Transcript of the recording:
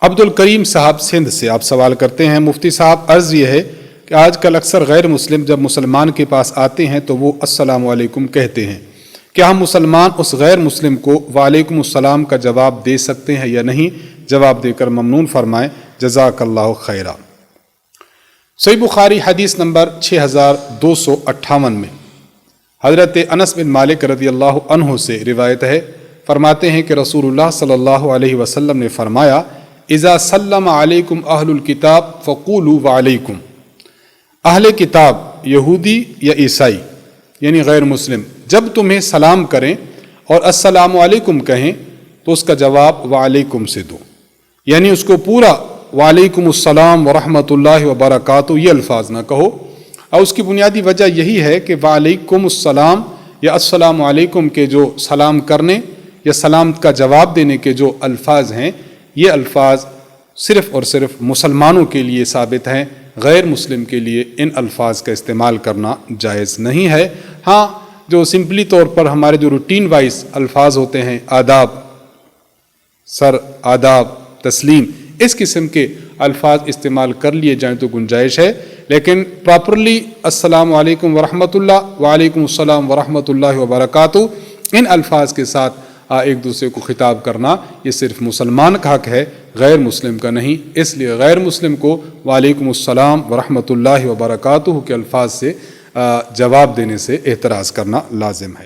عبد الکریم صاحب سندھ سے آپ سوال کرتے ہیں، مفتی صاحب عرض یہ ہے کہ آج کل اکثر غیر مسلم جب مسلمان کے پاس آتے ہیں تو وہ السلام علیکم کہتے ہیں، کیا ہم مسلمان اس غیر مسلم کو وعلیکم السلام کا جواب دے سکتے ہیں یا نہیں؟ جواب دے کر ممنون فرمائیں، جزاک اللہ خیرا۔ صحیح بخاری حدیث نمبر 6258 میں حضرت انس بن مالک رضی اللہ عنہ سے روایت ہے، فرماتے ہیں کہ رسول اللہ صلی اللہ علیہ وسلم نے فرمایا، اذا سلم علیکم اہل الکتاب فقولوا وعلیکم۔ اہل کتاب یہودی یا عیسائی یعنی غیر مسلم جب تمہیں سلام کریں اور السلام علیکم کہیں تو اس کا جواب وعلیکم سے دو، یعنی اس کو پورا وعلیکم السلام ورحمۃ اللہ وبرکاتہ یہ الفاظ نہ کہو۔ اور اس کی بنیادی وجہ یہی ہے کہ وعلیکم السلام یا السلام علیکم کے جو سلام کرنے یا سلام کا جواب دینے کے جو الفاظ ہیں، یہ الفاظ صرف اور صرف مسلمانوں کے لیے ثابت ہیں، غیر مسلم کے لیے ان الفاظ کا استعمال کرنا جائز نہیں ہے۔ ہاں، جو سمپلی طور پر ہمارے جو روٹین وائز الفاظ ہوتے ہیں، آداب، سر، آداب، تسلیم، اس قسم کے الفاظ استعمال کر لیے جائیں تو گنجائش ہے، لیکن پراپرلی السلام علیکم ورحمۃ اللہ، وعلیکم السلام ورحمۃ اللہ وبرکاتہ، ان الفاظ کے ساتھ ایک دوسرے کو خطاب کرنا یہ صرف مسلمان کا حق ہے، غیر مسلم کا نہیں۔ اس لیے غیر مسلم کو وعلیکم السلام ورحمۃ اللہ وبرکاتہ کے الفاظ سے جواب دینے سے احتراز کرنا لازم ہے۔